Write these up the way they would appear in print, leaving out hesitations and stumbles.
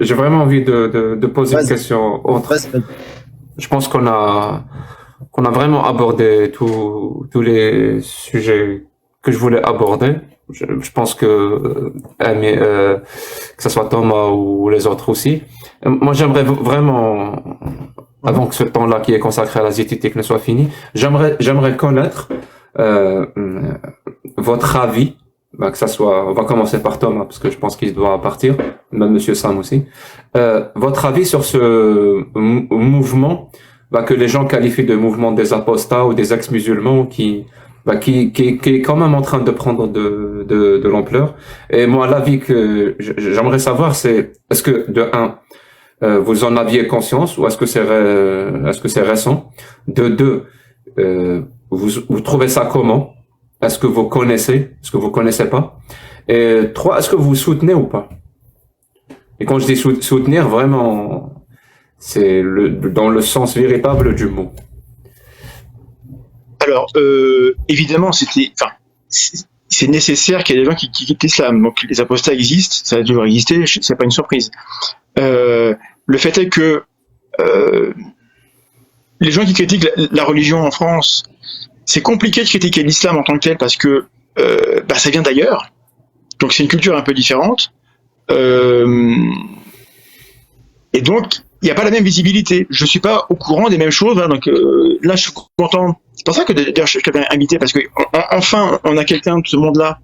J'ai vraiment envie de poser une question autre. Vas-y. Je pense qu'on a vraiment abordé tous les sujets que je voulais aborder. Je pense que ce soit Thomas ou les autres aussi. Moi, j'aimerais vraiment, avant que ce temps-là qui est consacré à la zététique ne soit fini, j'aimerais connaître euh, votre avis. Que ça soit, on va commencer par Thomas parce que je pense qu'il doit partir, même Monsieur Sam aussi. Votre avis sur ce mouvement que les gens qualifient de mouvement des apostats ou des ex-musulmans qui est quand même en train de prendre de l'ampleur. Et moi, l'avis que j'aimerais savoir, c'est est-ce que de un, vous en aviez conscience ou est-ce que c'est récent? De deux, vous trouvez ça comment? Est-ce que vous connaissez? Est-ce que vous connaissez pas? Et trois, est-ce que vous soutenez ou pas? Et quand je dis soutenir, vraiment, c'est dans le sens véritable du mot. Alors, évidemment, c'est nécessaire qu'il y ait des gens qui quittent l'islam. Donc, les apostats existent, ça a toujours existé, c'est pas une surprise. Le fait est que les gens qui critiquent la religion en France, c'est compliqué de critiquer l'islam en tant que tel parce que ça vient d'ailleurs. Donc, c'est une culture un peu différente. Et donc, il n'y a pas la même visibilité. Je suis pas au courant des mêmes choses. Hein, donc là, je suis content. C'est pour ça que d'ailleurs je t'avais invité parce que enfin, on a quelqu'un de ce monde-là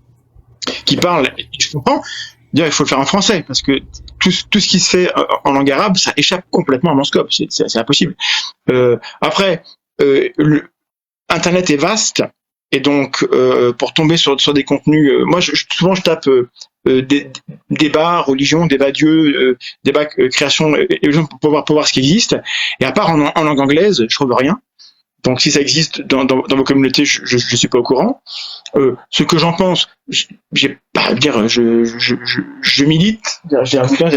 qui parle. Et je comprends. Dire, il faut le faire en français parce que tout ce qui se fait en langue arabe, ça échappe complètement à mon scope. C'est impossible. Après, Internet est vaste et donc pour tomber sur des contenus, moi souvent je tape débat religion, débat Dieu, débat création et pour voir ce qui existe. Et à part en langue anglaise, je trouve rien. Donc si ça existe dans vos communautés, je suis pas au courant. Ce que j'en pense, j'ai pas dire, je milite, j'ai un bouquin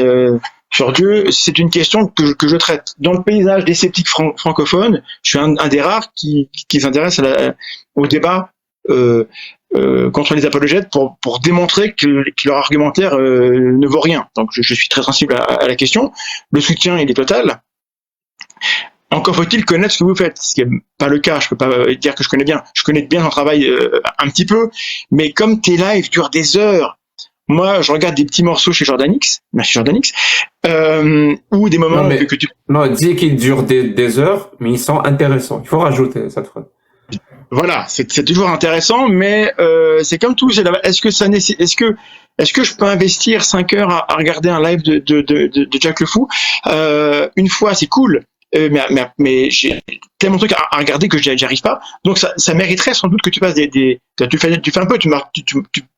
sur Dieu. C'est une question que je traite. Dans le paysage des sceptiques francophones, je suis un des rares qui s'intéresse au débat contre les apologètes pour démontrer que leur argumentaire ne vaut rien. Donc je suis très sensible à la question. Le soutien il est total. Encore faut-il connaître ce que vous faites, ce qui n'est pas le cas. Je peux pas dire que je connais bien. Je connais bien ton travail un petit peu, mais comme tes lives durent des heures, moi je regarde des petits morceaux chez Jordanix, merci Jordanix, ou des moments que tu... Non, dis qu'ils durent des heures, mais ils sont intéressants. Il faut rajouter cette phrase. Voilà, c'est toujours intéressant, mais c'est comme tout. Est-ce que je peux investir 5 heures à regarder un live de Jack le Fou une fois, c'est cool. Mais j'ai tellement de trucs à regarder que j'y arrive pas. Donc ça mériterait sans doute que tu passes tu fais un peu, tu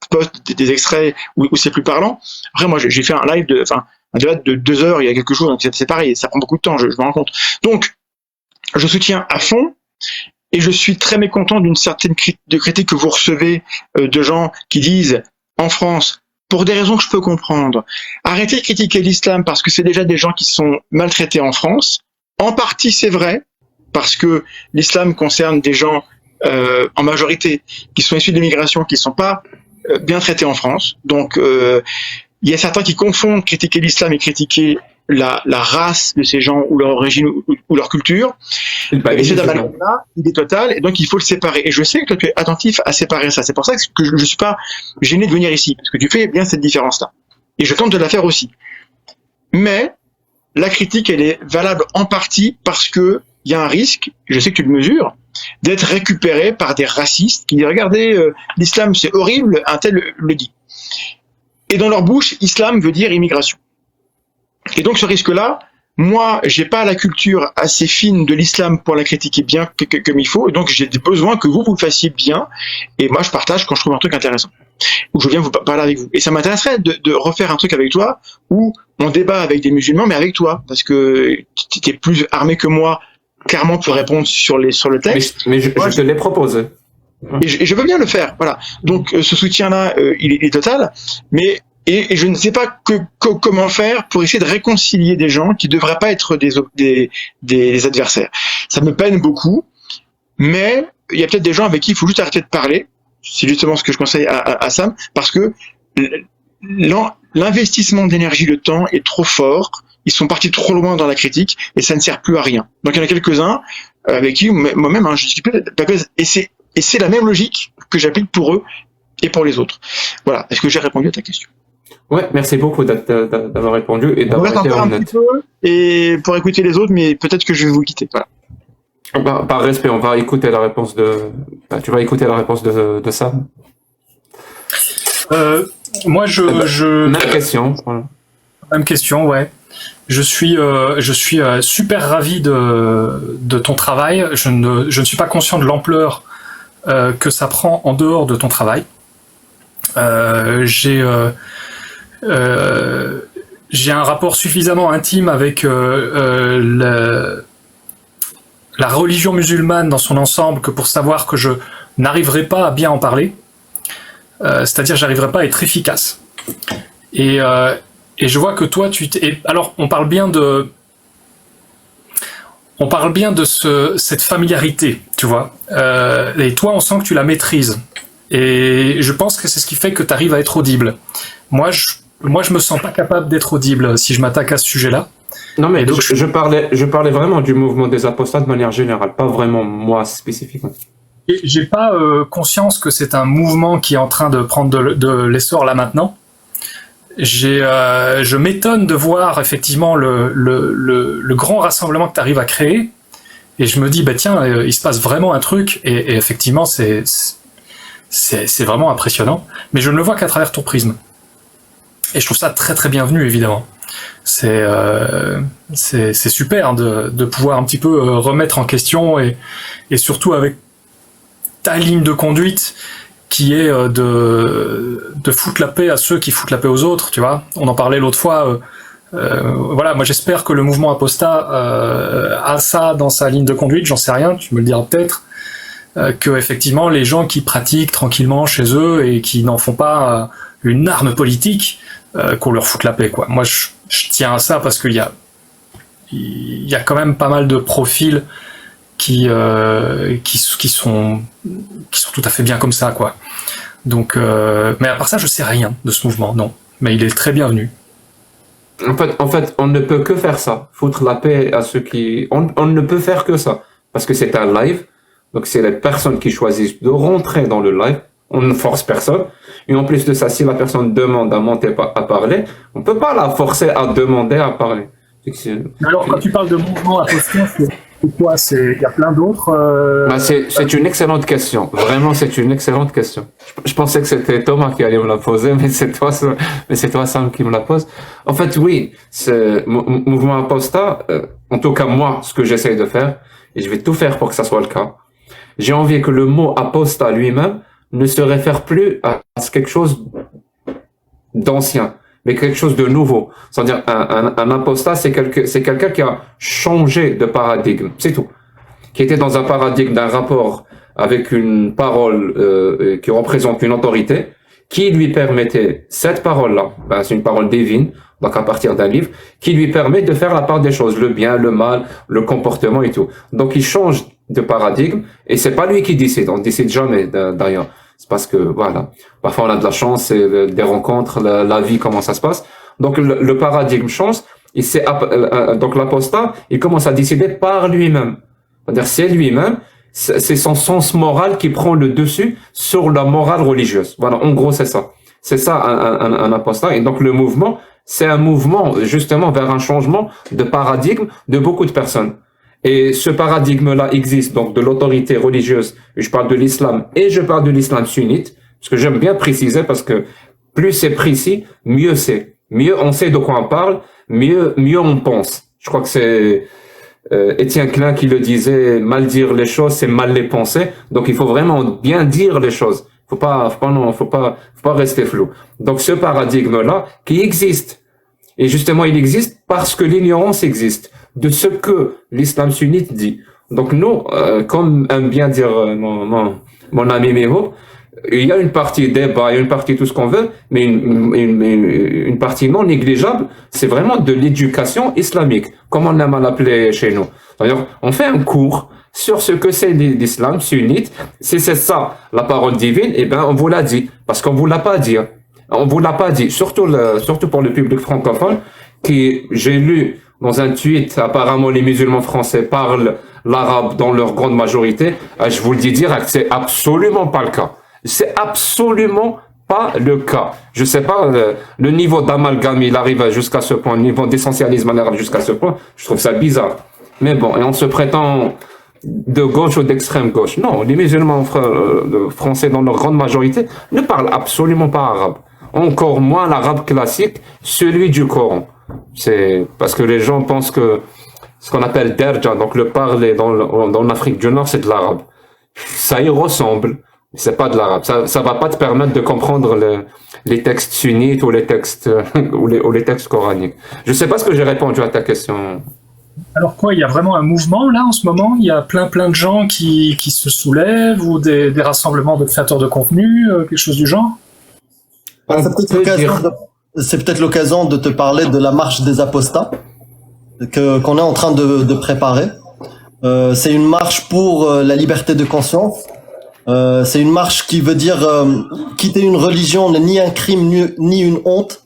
postes des extraits où c'est plus parlant. Après moi j'ai fait un live un débat de 2 heures il y a quelque chose, donc c'est pareil, ça prend beaucoup de temps, je me rends compte. Donc je soutiens à fond et je suis très mécontent d'une certaine critique que vous recevez de gens qui disent en France, pour des raisons que je peux comprendre, arrêtez de critiquer l'islam parce que c'est déjà des gens qui sont maltraités en France. En partie, c'est vrai, parce que l'islam concerne des gens, en majorité, qui sont issus de l'immigration, qui ne sont pas bien traités en France. Donc, il y a certains qui confondent critiquer l'islam et critiquer la race de ces gens, ou leur origine, ou leur culture. Et cet amalgame-là, il est total, et donc il faut le séparer. Et je sais que tu es attentif à séparer ça. C'est pour ça que je ne suis pas gêné de venir ici, parce que tu fais bien cette différence-là. Et je tente de la faire aussi. Mais la critique, elle est valable en partie parce que il y a un risque, je sais que tu le mesures, d'être récupéré par des racistes qui disent regardez, l'islam c'est horrible, un tel le dit. Et dans leur bouche, islam veut dire immigration. Et donc ce risque-là, moi, j'ai pas la culture assez fine de l'islam pour la critiquer bien comme il faut, et donc j'ai besoin que vous le fassiez bien, et moi je partage quand je trouve un truc intéressant, où je viens vous parler avec vous. Et ça m'intéresserait de refaire un truc avec toi, où on débat avec des musulmans, mais avec toi, parce que tu es plus armé que moi, clairement, pour répondre sur le texte. Mais je te l'ai proposé. Et je veux bien le faire, voilà. Donc ce soutien-là, il est total, mais et je ne sais pas comment faire pour essayer de réconcilier des gens qui devraient pas être des adversaires. Ça me peine beaucoup, mais il y a peut-être des gens avec qui il faut juste arrêter de parler. C'est justement ce que je conseille à Sam, parce que l'investissement d'énergie, de temps est trop fort. Ils sont partis trop loin dans la critique et ça ne sert plus à rien. Donc il y en a quelques-uns avec qui moi-même je discute et c'est la même logique que j'applique pour eux et pour les autres. Voilà. Est-ce que j'ai répondu à ta question? Ouais, merci beaucoup d'avoir répondu et On d'avoir reste été encore un honnête. petit peu et pour écouter les autres, mais peut-être que je vais vous quitter. Voilà. Par respect, on va écouter la réponse tu vas écouter la réponse de Sam. Moi, Même question. Voilà. même question, ouais. Je suis super ravi de ton travail. Je ne suis pas conscient de l'ampleur que ça prend en dehors de ton travail. J'ai un rapport suffisamment intime avec la religion musulmane dans son ensemble que pour savoir que je n'arriverai pas à bien en parler. C'est-à-dire j'arriverai pas à être efficace. Et je vois que toi, alors on parle bien de cette familiarité, tu vois. Et toi, on sent que tu la maîtrises. Et je pense que c'est ce qui fait que tu arrives à être audible. Moi, je me sens pas capable d'être audible si je m'attaque à ce sujet-là. Non, mais donc, je parlais vraiment du mouvement des apostats de manière générale, pas vraiment moi spécifiquement. J'ai pas conscience que c'est un mouvement qui est en train de prendre de l'essor là maintenant. Je m'étonne de voir effectivement le grand rassemblement que tu arrives à créer, et je me dis bah tiens, il se passe vraiment un truc, et effectivement c'est vraiment impressionnant, mais je ne le vois qu'à travers ton prisme, et je trouve ça très très bienvenu évidemment. C'est super de pouvoir un petit peu remettre en question, et surtout avec ta ligne de conduite qui est de foutre la paix à ceux qui foutent la paix aux autres, tu vois. On en parlait l'autre fois. Voilà, moi j'espère que le mouvement Apostat a ça dans sa ligne de conduite, j'en sais rien, tu me le diras peut-être, que effectivement les gens qui pratiquent tranquillement chez eux et qui n'en font pas une arme politique, qu'on leur foute la paix, quoi. Moi je tiens à ça parce qu'il y a quand même pas mal de profils qui sont tout à fait bien comme ça, quoi. Donc, mais à part ça, je sais rien de ce mouvement, non. Mais il est très bienvenu. En fait, on ne peut que faire ça, foutre la paix à ceux qui... On ne peut faire que ça, parce que c'est un live, donc c'est les personnes qui choisissent de rentrer dans le live, on ne force personne, et en plus de ça, si la personne demande à monter à parler, on ne peut pas la forcer à demander à parler. Alors, quand tu parles de mouvement Apostat, c'est quoi? Il y a plein d'autres c'est une excellente question. Vraiment, c'est une excellente question. Je pensais que c'était Thomas qui allait me la poser, mais c'est toi, Sam, qui me la pose. En fait, oui, ce mouvement Apostat, en tout cas moi, ce que j'essaye de faire, et je vais tout faire pour que ça soit le cas, j'ai envie que le mot apostat lui-même ne se réfère plus à quelque chose d'ancien, mais quelque chose de nouveau. C'est-à-dire, un apostat, c'est quelqu'un qui a changé de paradigme, c'est tout. Qui était dans un paradigme d'un rapport avec une parole qui représente une autorité, qui lui permettait, cette parole-là, c'est une parole divine, donc à partir d'un livre, qui lui permet de faire la part des choses, le bien, le mal, le comportement et tout. Donc il change de paradigme, et c'est pas lui qui décide, on décide jamais d'ailleurs. C'est parce que, voilà, parfois on a de la chance, et des rencontres, la vie, comment ça se passe. Donc le paradigme change, et donc l'apostat, il commence à décider par lui-même. C'est-à-dire, c'est lui-même, c'est son sens moral qui prend le dessus sur la morale religieuse. Voilà, en gros, c'est ça. C'est ça, un apostat. Et donc le mouvement, c'est un mouvement, justement, vers un changement de paradigme de beaucoup de personnes. Et ce paradigme-là existe, donc de l'autorité religieuse. Je parle de l'islam et je parle de l'islam sunnite, parce que j'aime bien préciser, parce que plus c'est précis, mieux c'est. Mieux on sait de quoi on parle, mieux on pense. Je crois que c'est Étienne Klein qui le disait, mal dire les choses, c'est mal les penser. Donc il faut vraiment bien dire les choses. Faut pas rester flou. Donc ce paradigme-là qui existe, et justement il existe parce que l'ignorance existe de ce que l'islam sunnite dit. Donc nous, comme aime bien dire mon ami Miho, il y a une partie débat, il y a une partie tout ce qu'on veut, mais une partie non négligeable, c'est vraiment de l'éducation islamique, comme on aime à l'appeler chez nous. D'ailleurs, on fait un cours sur ce que c'est l'islam sunnite. Si c'est ça, la parole divine, eh ben on vous l'a dit, parce qu'on vous l'a pas dit. On vous l'a pas dit, surtout pour le public francophone, qui, j'ai lu dans un tweet, apparemment les musulmans français parlent l'arabe dans leur grande majorité. Je vous le dis direct, c'est absolument pas le cas. C'est absolument pas le cas. Je sais pas, le niveau d'amalgame, il arrive jusqu'à ce point, le niveau d'essentialisme en arabe jusqu'à ce point, je trouve ça bizarre. Mais bon, et on se prétend de gauche ou d'extrême gauche. Non, les musulmans français dans leur grande majorité ne parlent absolument pas arabe. Encore moins l'arabe classique, celui du Coran. C'est parce que les gens pensent que ce qu'on appelle derja, donc le parler dans l'Afrique du Nord, c'est de l'arabe. Ça y ressemble, mais c'est pas de l'arabe. Ça va pas te permettre de comprendre les textes sunnites ou les textes ou les textes coraniques. Je sais pas ce que j'ai répondu à ta question. Alors quoi, il y a vraiment un mouvement là en ce moment? Il y a plein de gens qui se soulèvent ou des rassemblements de créateurs de contenu, quelque chose du genre? C'est peut-être l'occasion de te parler de la marche des apostats qu'on est en train de préparer. C'est une marche pour la liberté de conscience. C'est une marche qui veut dire quitter une religion n'est ni un crime ni une honte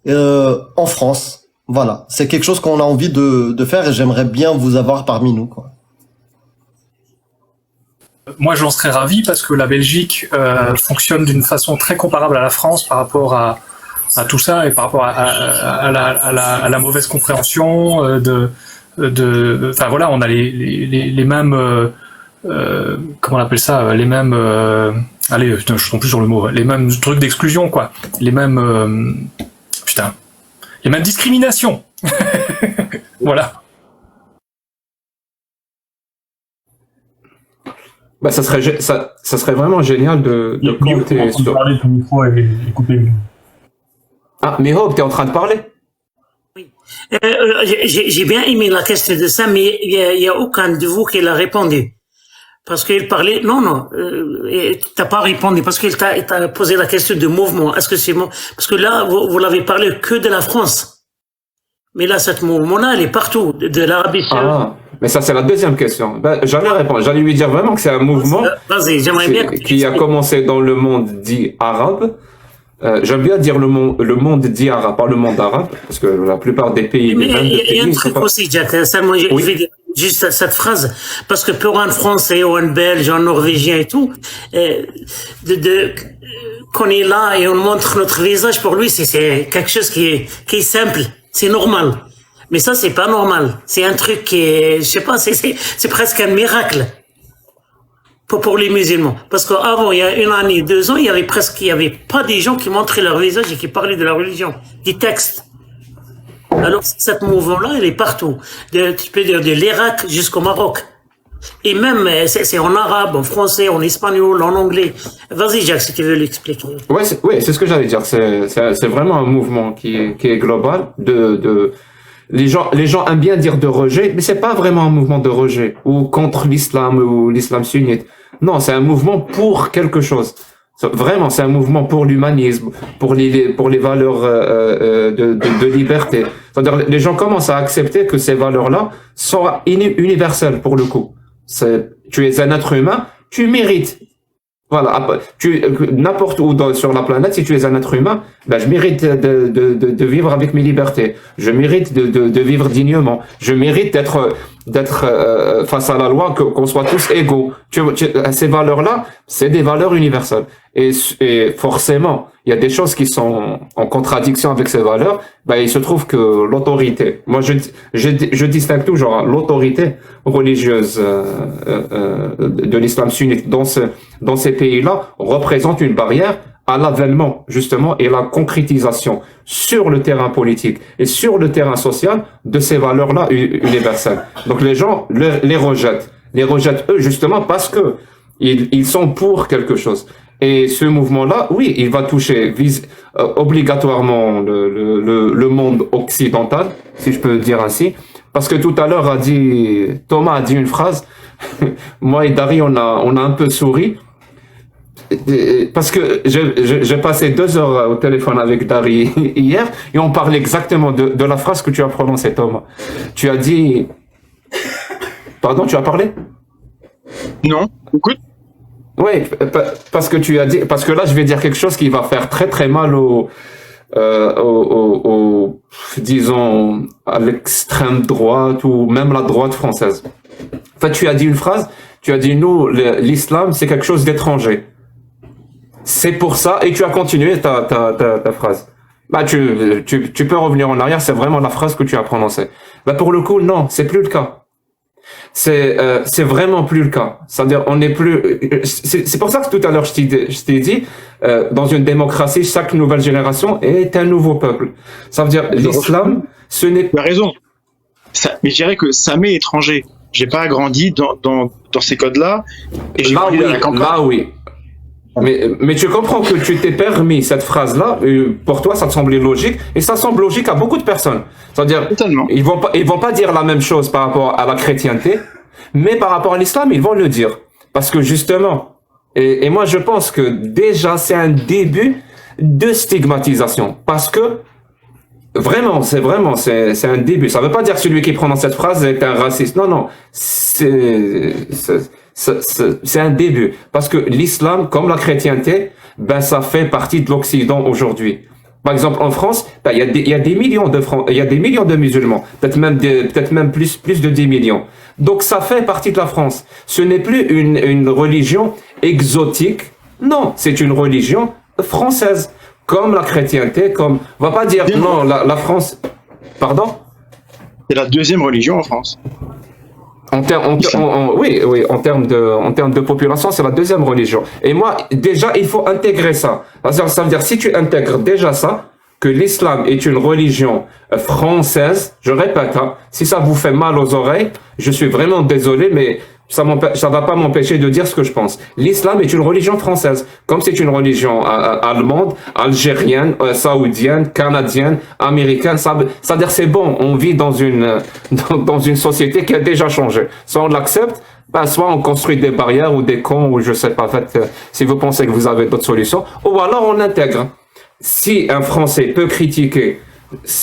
en France. Voilà, c'est quelque chose qu'on a envie de faire et j'aimerais bien vous avoir parmi nous, quoi. Moi, j'en serais ravi parce que la Belgique fonctionne d'une façon très comparable à la France par rapport à tout ça et par rapport à la mauvaise compréhension enfin voilà, on a les mêmes comment on appelle ça, les mêmes allez, putain, je ne tombe plus sur le mot, les mêmes trucs d'exclusion, quoi, les mêmes les mêmes discriminations. Voilà. Bah, ça serait vraiment génial de compter sur. Parler, ton micro est coupé. Ah, mais Hope, t'es en train de parler? Oui. J'ai bien aimé la question de ça, mais il y a aucun de vous qui l'a répondu. Parce qu'il parlait, non, t'as pas répondu, parce qu'il t'a posé la question de mouvement. Est-ce que c'est bon? Parce que là, vous l'avez parlé que de la France. Mais là, ce mouvement-là, elle est partout, de l'Arabie Saoudite. Ah, mais ça, c'est la deuxième question. Ben, j'allais répondre. J'allais lui dire vraiment que c'est un mouvement J'aimerais bien qui a commencé dans le monde dit arabe. J'aime bien dire le monde dit arabe, pas le monde arabe, parce que la plupart des pays... Mais il y a un truc aussi, Jack, seulement, je vais dire juste cette phrase, parce que pour un Français ou un Belge, un Norvégien et tout, qu'on est là et on montre notre visage, pour lui, c'est quelque chose qui est simple, c'est normal. Mais ça, c'est pas normal. C'est un truc qui est, je sais pas, c'est presque un miracle. Pour les musulmans. Parce qu'avant, il y a 1 année, 2 ans, il y avait pas des gens qui montraient leur visage et qui parlaient de la religion, des textes. Alors, cette mouvement-là, elle est partout. Tu peux dire de l'Irak jusqu'au Maroc. Et même, c'est en arabe, en français, en espagnol, en anglais. Vas-y, Jacques, si tu veux l'expliquer. Ouais, c'est ce que j'allais dire. C'est vraiment un mouvement qui est global les gens aiment bien dire de rejet, mais c'est pas vraiment un mouvement de rejet ou contre l'islam ou l'islam sunnite. Non, c'est un mouvement pour quelque chose. Vraiment, c'est un mouvement pour l'humanisme, pour les valeurs de liberté. C'est-à-dire, les gens commencent à accepter que ces valeurs-là sont universelles pour le coup. Tu es un être humain, tu mérites. Voilà, n'importe où sur la planète, si tu es un être humain, ben je mérite de vivre avec mes libertés. Je mérite de vivre dignement. Je mérite d'être face à la loi, qu'on soit tous égaux. Ces valeurs-là, c'est des valeurs universelles. Et forcément, il y a des choses qui sont en contradiction avec ces valeurs. Ben, il se trouve que l'autorité, moi je distingue toujours l'autorité religieuse de l'islam sunnite dans ces pays-là représente une barrière à l'avènement, justement, et la concrétisation sur le terrain politique et sur le terrain social de ces valeurs-là universelles. Donc les gens les rejettent eux, justement, parce que ils sont pour quelque chose. Et ce mouvement-là, oui, il va toucher obligatoirement le monde occidental, si je peux dire ainsi, parce que tout à l'heure Thomas a dit une phrase, moi et Dari, on a un peu souri, parce que j'ai passé 2 heures au téléphone avec Dari hier, et on parlait exactement de la phrase que tu as prononcée, Thomas. Tu as dit... Pardon, tu as parlé? Non, écoute. Oui, parce que tu as dit, parce que là, je vais dire quelque chose qui va faire très très mal disons, à l'extrême droite ou même la droite française. En fait, tu as dit une phrase, tu as dit, nous, l'islam, c'est quelque chose d'étranger. C'est pour ça, et tu as continué ta phrase. Bah, tu peux revenir en arrière, c'est vraiment la phrase que tu as prononcée. Bah, pour le coup, non, c'est plus le cas. C'est vraiment plus le cas. C'est-à-dire, on n'est plus. C'est pour ça que tout à l'heure je t'ai dit, dans une démocratie, chaque nouvelle génération est un nouveau peuple. Ça veut dire, l'islam, ce n'est. Tu as raison. Mais je dirais que ça m'est étranger. J'ai pas grandi dans ces codes-là. Et j'ai grandi dans la campagne. Là, oui. Mais tu comprends que tu t'es permis cette phrase-là, pour toi ça te semblait logique, et ça semble logique à beaucoup de personnes. C'est-à-dire, Totalement. ils vont pas dire la même chose par rapport à la chrétienté, mais par rapport à l'islam, ils vont le dire. Parce que justement, et moi je pense que déjà c'est un début de stigmatisation. Parce que, c'est un début. Ça veut pas dire que celui qui prononce cette phrase est un raciste. Non, non. C'est un début. Parce que l'islam, comme la chrétienté, ben, ça fait partie de l'Occident aujourd'hui. Par exemple, en France, ben, il y a des millions de musulmans. Peut-être même plus de 10 millions. Donc, ça fait partie de la France. Ce n'est plus une religion exotique. Non, c'est une religion française. Comme la chrétienté, on va pas dire, non, la France, pardon? C'est la deuxième religion en France. Oui, en termes de population, c'est la deuxième religion. Et moi, déjà, il faut intégrer ça. Ça veut dire, si tu intègres déjà ça, que l'islam est une religion française, je répète, hein, si ça vous fait mal aux oreilles, je suis vraiment désolé, mais ça va pas m'empêcher de dire ce que je pense. L'islam est une religion française, comme c'est une religion allemande, algérienne, saoudienne, canadienne, américaine. Ça veut dire c'est bon, on vit dans une société qui a déjà changé. Soit on l'accepte, ben, soit on construit des barrières ou des cons, ou je sais pas, en fait, si vous pensez que vous avez d'autres solutions, ou alors on intègre. Si un Français peut critiquer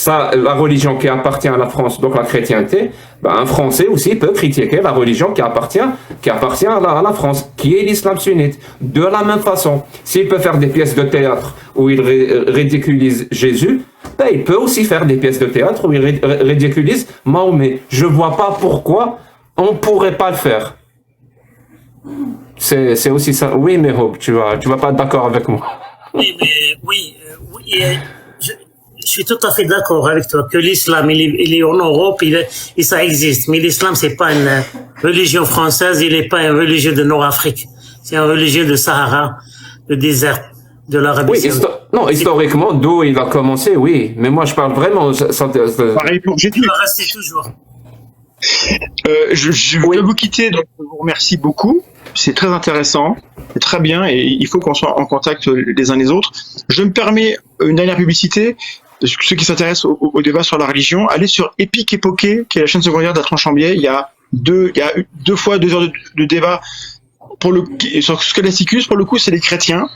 la religion qui appartient à la France, donc la chrétienté, ben un Français aussi peut critiquer la religion qui appartient à la France, qui est l'islam sunnite. De la même façon, s'il peut faire des pièces de théâtre où il ridiculise Jésus, ben il peut aussi faire des pièces de théâtre où il ridiculise Mahomet. Je vois pas pourquoi on pourrait pas le faire. C'est aussi ça. Oui, mais Hope, tu vas pas être d'accord avec moi. Oui, je suis tout à fait d'accord avec toi que l'islam, il est en Europe, et ça existe. Mais l'islam, c'est pas une religion française, il est pas une religion de Nord-Afrique. C'est une religion de Sahara, le désert de l'Arabie Saoudite. Non, historiquement, d'où il a commencé, oui. Mais moi, je parle vraiment. Pareil pour Jésus. Il va rester toujours. Je vais vous quitter, donc je vous remercie beaucoup. C'est très intéressant, c'est très bien, et il faut qu'on soit en contact les uns les autres. Je me permets une dernière publicité. Ceux qui s'intéressent au débat sur la religion, allez sur Epic Époqué, qui est la chaîne secondaire d'Atran-Chambier. Il y a deux fois 2 heures de débat sur Scholasticus. Pour le coup, c'est les chrétiens.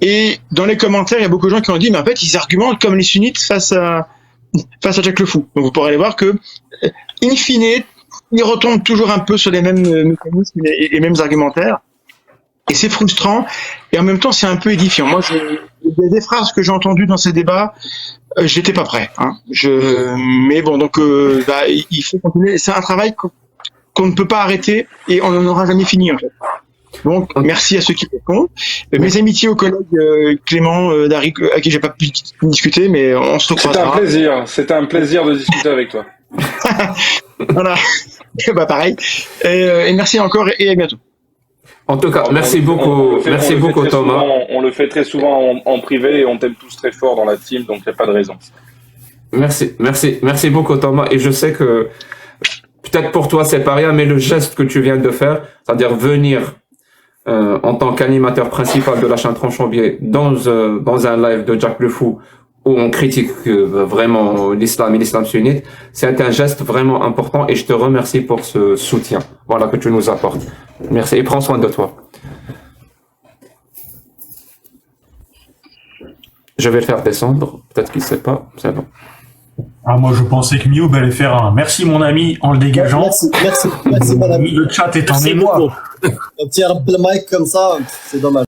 Et dans les commentaires, il y a beaucoup de gens qui ont dit, mais en fait, ils argumentent comme les sunnites face à Jack le Fou. Donc vous pourrez aller voir que, in fine, ils retombent toujours un peu sur les mêmes mécanismes et les mêmes argumentaires. Et c'est frustrant. Et en même temps, c'est un peu édifiant. Moi, il y a des phrases que j'ai entendues dans ces débats, j'étais pas prêt. Hein. Mais bon, donc il faut continuer. C'est un travail qu'on ne peut pas arrêter et on n'en aura jamais fini, en fait. Donc, merci à ceux qui répondent. Mes amitiés aux collègues Clément, Dari, à qui j'ai pas pu discuter, mais on se recroisera. C'était un plaisir de discuter avec toi. Voilà. Bah pareil. Et merci encore et à bientôt. En tout cas, merci beaucoup Thomas. On le fait très souvent en privé et on t'aime tous très fort dans la team, donc il n'y a pas de raison. Merci beaucoup Thomas. Et je sais que peut-être pour toi c'est pas rien, mais le geste que tu viens de faire, c'est-à-dire venir en tant qu'animateur principal de la chaîne Atran-Chambier dans un live de Jack le Fou où on critique vraiment l'islam et l'islam sunnite, c'est un geste vraiment important et je te remercie pour ce soutien, voilà, que tu nous apportes. Merci et prends soin de toi. Je vais le faire descendre, peut-être qu'il ne sait pas, c'est bon. Ah, moi, je pensais que Mioub allait faire un merci mon ami en le dégageant. Merci mon ami. Le chat est en Merci émoi. beaucoup. Un petit Mic comme ça, c'est dommage.